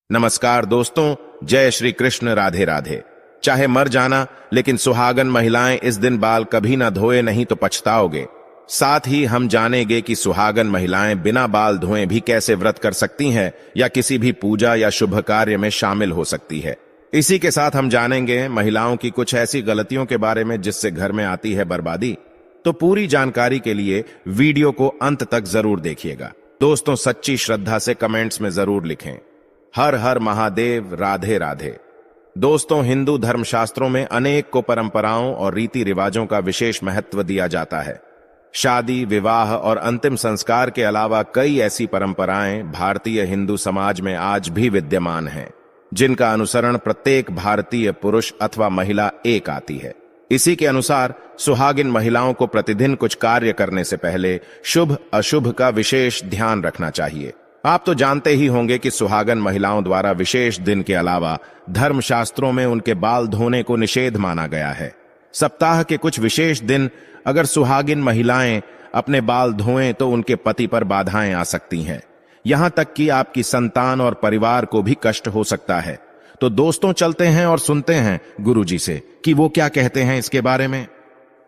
नमस्कार दोस्तों, जय श्री कृष्ण। राधे राधे। चाहे मर जाना, लेकिन सुहागन महिलाएं इस दिन बाल कभी ना धोए, नहीं तो पछताओगे। साथ ही हम जानेंगे कि सुहागन महिलाएं बिना बाल धोए भी कैसे व्रत कर सकती हैं या किसी भी पूजा या शुभ कार्य में शामिल हो सकती है। इसी के साथ हम जानेंगे महिलाओं की कुछ ऐसी गलतियों के बारे में जिससे घर में आती है बर्बादी। तो पूरी जानकारी के लिए वीडियो को अंत तक जरूर देखिएगा। दोस्तों, सच्ची श्रद्धा से कमेंट्स में जरूर लिखें हर हर महादेव, राधे राधे। दोस्तों, हिंदू धर्मशास्त्रों में अनेक को परंपराओं और रीति रिवाजों का विशेष महत्व दिया जाता है। शादी, विवाह और अंतिम संस्कार के अलावा कई ऐसी परंपराएं भारतीय हिंदू समाज में आज भी विद्यमान हैं, जिनका अनुसरण प्रत्येक भारतीय पुरुष अथवा महिला एक आती है। इसी के अनुसार सुहागिन महिलाओं को प्रतिदिन कुछ कार्य करने से पहले शुभ अशुभ का विशेष ध्यान रखना चाहिए। आप तो जानते ही होंगे कि सुहागन महिलाओं द्वारा विशेष दिन के अलावा धर्मशास्त्रों में उनके बाल धोने को निषेध माना गया है। सप्ताह के कुछ विशेष दिन अगर सुहागिन महिलाएं अपने बाल धोएं तो उनके पति पर बाधाएं आ सकती हैं। यहां तक कि आपकी संतान और परिवार को भी कष्ट हो सकता है। तो दोस्तों, चलते हैं और सुनते हैं गुरुजी से कि वो क्या कहते हैं इसके बारे में।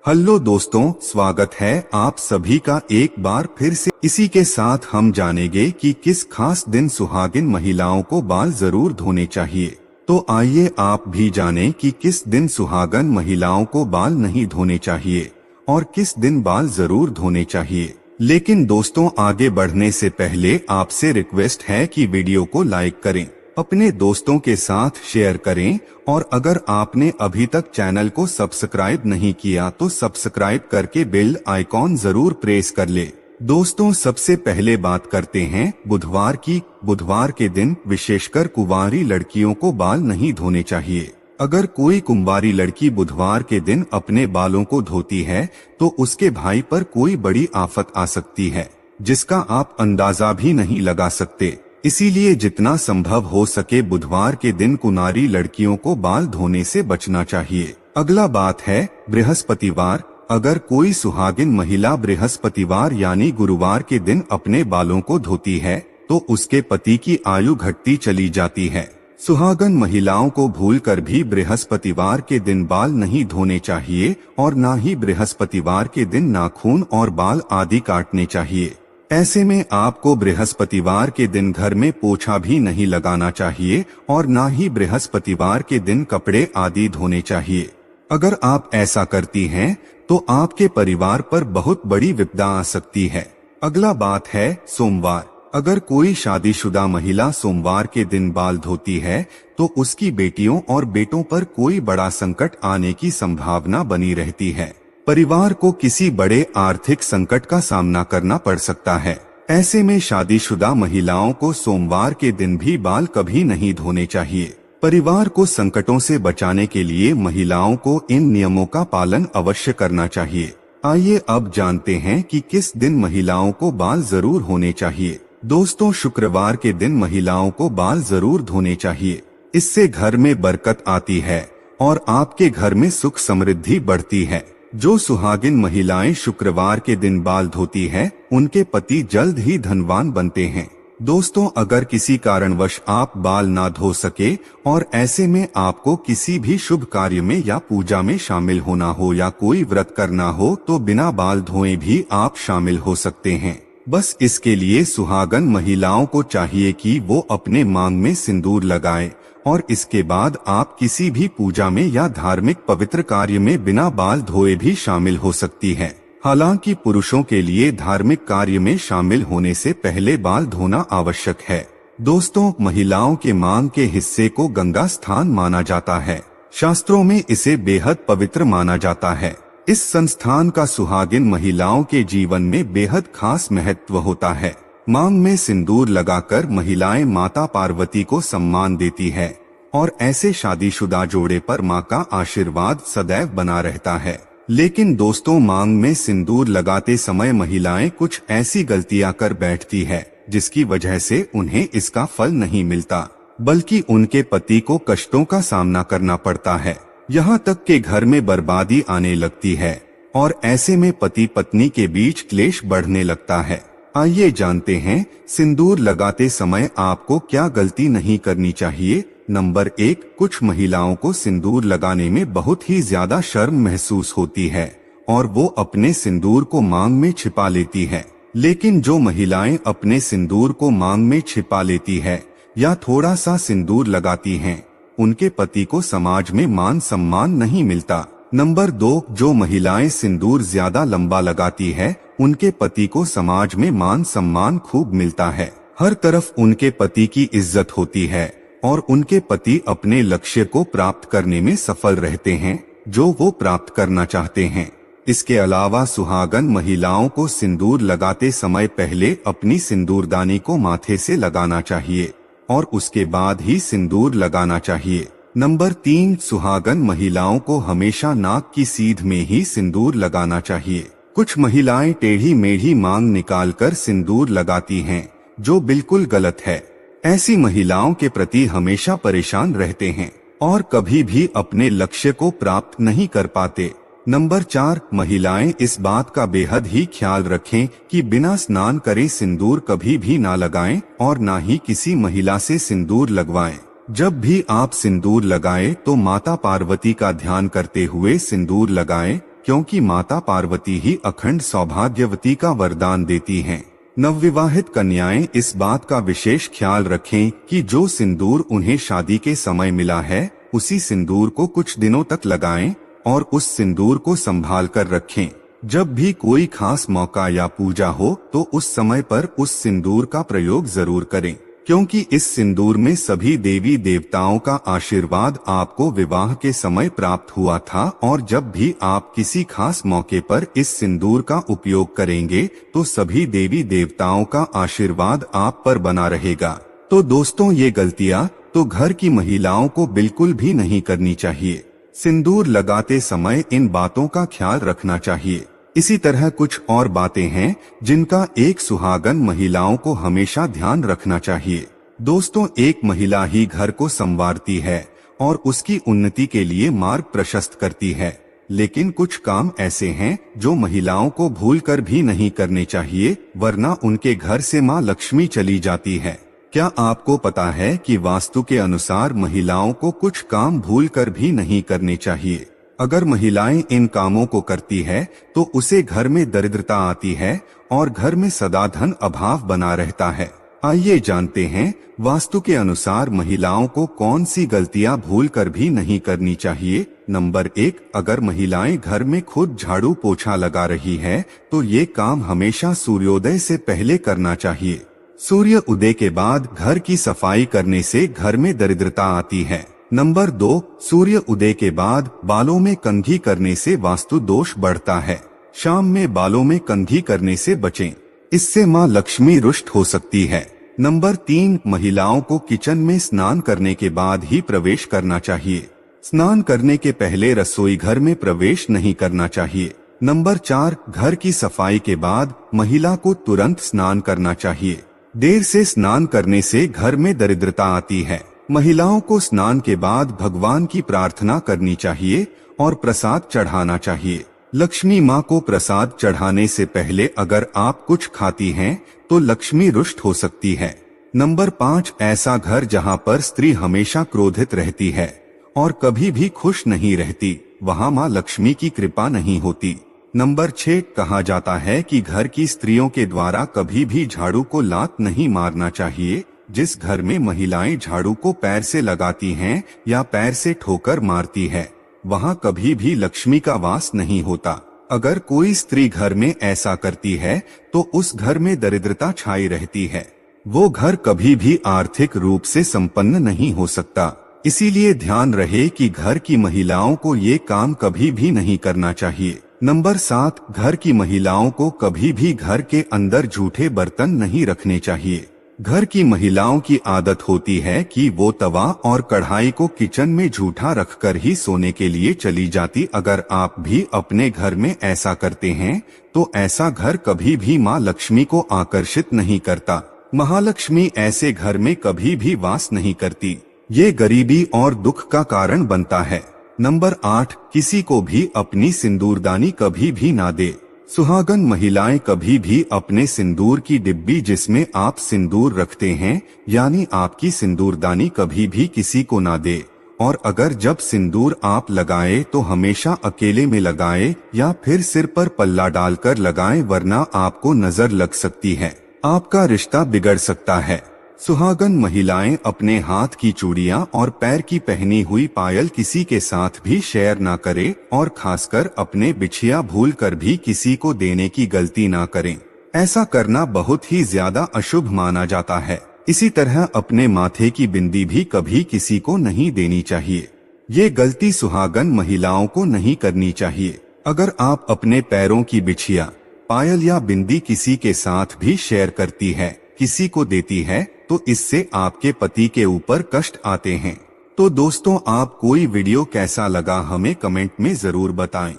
हेलो दोस्तों, स्वागत है आप सभी का एक बार फिर से। इसी के साथ हम जानेंगे कि किस खास दिन सुहागिन महिलाओं को बाल जरूर धोने चाहिए। तो आइए आप भी जानें कि किस दिन सुहागन महिलाओं को बाल नहीं धोने चाहिए और किस दिन बाल जरूर धोने चाहिए। लेकिन दोस्तों, आगे बढ़ने से पहले आपसे रिक्वेस्ट है कि वीडियो को लाइक करें, अपने दोस्तों के साथ शेयर करें और अगर आपने अभी तक चैनल को सब्सक्राइब नहीं किया तो सब्सक्राइब करके बेल आइकॉन जरूर प्रेस कर ले। दोस्तों, सबसे पहले बात करते हैं बुधवार की। बुधवार के दिन विशेषकर कुंवारी लड़कियों को बाल नहीं धोने चाहिए। अगर कोई कुंवारी लड़की बुधवार के दिन अपने बालों को धोती है तो उसके भाई पर कोई बड़ी आफत आ सकती है, जिसका आप अंदाजा भी नहीं लगा सकते। इसीलिए जितना संभव हो सके बुधवार के दिन कुंवारी लड़कियों को बाल धोने से बचना चाहिए। अगला बात है बृहस्पतिवार। अगर कोई सुहागिन महिला बृहस्पतिवार यानी गुरुवार के दिन अपने बालों को धोती है तो उसके पति की आयु घटती चली जाती है। सुहागन महिलाओं को भूलकर भी बृहस्पतिवार के दिन बाल नहीं धोने चाहिए और न ही बृहस्पतिवार के दिन नाखून और बाल आदि काटने चाहिए। ऐसे में आपको बृहस्पतिवार के दिन घर में पोछा भी नहीं लगाना चाहिए और न ही बृहस्पतिवार के दिन कपड़े आदि धोने चाहिए। अगर आप ऐसा करती हैं तो आपके परिवार पर बहुत बड़ी विपदा आ सकती है। अगला बात है सोमवार। अगर कोई शादीशुदा महिला सोमवार के दिन बाल धोती है तो उसकी बेटियों और बेटों पर कोई बड़ा संकट आने की संभावना बनी रहती है। परिवार को किसी बड़े आर्थिक संकट का सामना करना पड़ सकता है। ऐसे में शादीशुदा महिलाओं को सोमवार के दिन भी बाल कभी नहीं धोने चाहिए। परिवार को संकटों से बचाने के लिए महिलाओं को इन नियमों का पालन अवश्य करना चाहिए। आइए अब जानते हैं कि किस दिन महिलाओं को बाल जरूर होने चाहिए। दोस्तों, शुक्रवार के दिन महिलाओं को बाल जरूर धोने चाहिए। इससे घर में बरकत आती है और आपके घर में सुख समृद्धि बढ़ती है। जो सुहागिन महिलाएं शुक्रवार के दिन बाल धोती हैं, उनके पति जल्द ही धनवान बनते हैं। दोस्तों, अगर किसी कारणवश आप बाल ना धो सके और ऐसे में आपको किसी भी शुभ कार्य में या पूजा में शामिल होना हो या कोई व्रत करना हो तो बिना बाल धोए भी आप शामिल हो सकते हैं। बस इसके लिए सुहागन महिलाओं को चाहिए कि वो अपने मांग में सिंदूर लगाएं और इसके बाद आप किसी भी पूजा में या धार्मिक पवित्र कार्य में बिना बाल धोए भी शामिल हो सकती है। हालांकि पुरुषों के लिए धार्मिक कार्य में शामिल होने से पहले बाल धोना आवश्यक है। दोस्तों, महिलाओं के मांग के हिस्से को गंगा स्थान माना जाता है। शास्त्रों में इसे बेहद पवित्र माना जाता है। इस संस्थान का सुहागिन महिलाओं के जीवन में बेहद खास महत्व होता है। मांग में सिंदूर लगाकर महिलाएं माता पार्वती को सम्मान देती है और ऐसे शादीशुदा जोड़े पर मां का आशीर्वाद सदैव बना रहता है। लेकिन दोस्तों, मांग में सिंदूर लगाते समय महिलाएं कुछ ऐसी गलतियां कर बैठती है जिसकी वजह से उन्हें इसका फल नहीं मिलता, बल्कि उनके पति को कष्टों का सामना करना पड़ता है। यहाँ तक कि घर में बर्बादी आने लगती है और ऐसे में पति पत्नी के बीच क्लेश बढ़ने लगता है। आइए जानते हैं सिंदूर लगाते समय आपको क्या गलती नहीं करनी चाहिए। नंबर 1, कुछ महिलाओं को सिंदूर लगाने में बहुत ही ज्यादा शर्म महसूस होती है और वो अपने सिंदूर को मांग में छिपा लेती है। लेकिन जो महिलाएं अपने सिंदूर को मांग में छिपा लेती है या थोड़ा सा सिंदूर लगाती हैं, उनके पति को समाज में मान सम्मान नहीं मिलता। नंबर 2, जो महिलाएं सिंदूर ज्यादा लंबा लगाती है, उनके पति को समाज में मान सम्मान खूब मिलता है। हर तरफ उनके पति की इज्जत होती है और उनके पति अपने लक्ष्य को प्राप्त करने में सफल रहते हैं जो वो प्राप्त करना चाहते हैं। इसके अलावा सुहागन महिलाओं को सिंदूर लगाते समय पहले अपनी सिंदूरदानी को माथे से लगाना चाहिए और उसके बाद ही सिंदूर लगाना चाहिए। नंबर 3, सुहागन महिलाओं को हमेशा नाक की सीध में ही सिंदूर लगाना चाहिए। कुछ महिलाएं टेढ़ी मेढ़ी मांग निकालकर सिंदूर लगाती हैं, जो बिल्कुल गलत है। ऐसी महिलाओं के प्रति हमेशा परेशान रहते हैं और कभी भी अपने लक्ष्य को प्राप्त नहीं कर पाते। नंबर 4, महिलाएं इस बात का बेहद ही ख्याल रखें कि बिना स्नान करे सिंदूर कभी भी ना लगाएं और ना ही किसी महिला से सिंदूर लगवाएं। जब भी आप सिंदूर लगाएं तो माता पार्वती का ध्यान करते हुए सिंदूर लगाएं, क्योंकि माता पार्वती ही अखंड सौभाग्यवती का वरदान देती हैं। नवविवाहित कन्याएं इस बात का विशेष ख्याल रखें कि जो सिंदूर उन्हें शादी के समय मिला है, उसी सिंदूर को कुछ दिनों तक लगाएं और उस सिंदूर को संभाल कर रखें। जब भी कोई खास मौका या पूजा हो तो उस समय पर उस सिंदूर का प्रयोग जरूर करें, क्योंकि इस सिंदूर में सभी देवी देवताओं का आशीर्वाद आपको विवाह के समय प्राप्त हुआ था और जब भी आप किसी खास मौके पर इस सिंदूर का उपयोग करेंगे तो सभी देवी देवताओं का आशीर्वाद आप पर बना रहेगा। तो दोस्तों, ये गलतियां तो घर की महिलाओं को बिल्कुल भी नहीं करनी चाहिए। सिंदूर लगाते समय इन बातों का ख्याल रखना चाहिए। इसी तरह कुछ और बातें हैं जिनका एक सुहागन महिलाओं को हमेशा ध्यान रखना चाहिए। दोस्तों, एक महिला ही घर को संवारती है और उसकी उन्नति के लिए मार्ग प्रशस्त करती है, लेकिन कुछ काम ऐसे हैं जो महिलाओं को भूलकर भी नहीं करने चाहिए, वरना उनके घर से मां लक्ष्मी चली जाती है। क्या आपको पता है कि वास्तु के अनुसार महिलाओं को कुछ काम भूलकर भी नहीं करने चाहिए? अगर महिलाएं इन कामों को करती है तो उसे घर में दरिद्रता आती है और घर में सदा धन अभाव बना रहता है। आइए जानते हैं वास्तु के अनुसार महिलाओं को कौन सी गलतियां भूलकर भी नहीं करनी चाहिए। नंबर 1, अगर महिलाएं घर में खुद झाड़ू पोछा लगा रही है तो ये काम हमेशा सूर्योदय से पहले करना चाहिए। सूर्य उदय के बाद घर की सफाई करने से घर में दरिद्रता आती है। नंबर 2, सूर्य उदय के बाद बालों में कंघी करने से वास्तु दोष बढ़ता है। शाम में बालों में कंघी करने से बचें, इससे मां लक्ष्मी रुष्ट हो सकती है। नंबर 3, महिलाओं को किचन में स्नान करने के बाद ही प्रवेश करना चाहिए। स्नान करने के पहले रसोई घर में प्रवेश नहीं करना चाहिए। नंबर 4, घर की सफाई के बाद महिला को तुरंत स्नान करना चाहिए। देर से स्नान करने से घर में दरिद्रता आती है। महिलाओं को स्नान के बाद भगवान की प्रार्थना करनी चाहिए और प्रसाद चढ़ाना चाहिए। लक्ष्मी माँ को प्रसाद चढ़ाने से पहले अगर आप कुछ खाती हैं तो लक्ष्मी रुष्ट हो सकती है। नंबर 5, ऐसा घर जहाँ पर स्त्री हमेशा क्रोधित रहती है और कभी भी खुश नहीं रहती, वहाँ माँ लक्ष्मी की कृपा नहीं होती। नंबर 6, कहा जाता है कि घर की स्त्रियों के द्वारा कभी भी झाड़ू को लात नहीं मारना चाहिए। जिस घर में महिलाएं झाड़ू को पैर से लगाती हैं या पैर से ठोकर मारती है, वहां कभी भी लक्ष्मी का वास नहीं होता। अगर कोई स्त्री घर में ऐसा करती है तो उस घर में दरिद्रता छाई रहती है। वो घर कभी भी आर्थिक रूप से संपन्न नहीं हो सकता। इसीलिए ध्यान रहे कि घर की महिलाओं को ये काम कभी भी नहीं करना चाहिए। नंबर 7, घर की महिलाओं को कभी भी घर के अंदर जूठे बर्तन नहीं रखने चाहिए। घर की महिलाओं की आदत होती है कि वो तवा और कढ़ाई को किचन में जूठा रखकर ही सोने के लिए चली जाती। अगर आप भी अपने घर में ऐसा करते हैं तो ऐसा घर कभी भी माँ लक्ष्मी को आकर्षित नहीं करता। महालक्ष्मी ऐसे घर में कभी भी वास नहीं करती। ये गरीबी और दुख का कारण बनता है। नंबर 8, किसी को भी अपनी सिंदूरदानी कभी भी ना दे। सुहागन महिलाएं कभी भी अपने सिंदूर की डिब्बी जिसमें आप सिंदूर रखते हैं यानी आपकी सिंदूरदानी कभी भी किसी को ना दे। और अगर जब सिंदूर आप लगाएं तो हमेशा अकेले में लगाएं या फिर सिर पर पल्ला डालकर लगाएं, वरना आपको नजर लग सकती है, आपका रिश्ता बिगड़ सकता है। सुहागन महिलाएं अपने हाथ की चूड़ियां और पैर की पहनी हुई पायल किसी के साथ भी शेयर ना करें और खासकर अपने बिछिया भूल कर भी किसी को देने की गलती ना करें। ऐसा करना बहुत ही ज्यादा अशुभ माना जाता है। इसी तरह अपने माथे की बिंदी भी कभी किसी को नहीं देनी चाहिए। ये गलती सुहागन महिलाओं को नहीं करनी चाहिए। अगर आप अपने पैरों की बिछिया, पायल या बिंदी किसी के साथ भी शेयर करती है, किसी को देती है, तो इससे आपके पति के ऊपर कष्ट आते हैं। तो दोस्तों, आप कोई वीडियो कैसा लगा हमें कमेंट में जरूर बताएं।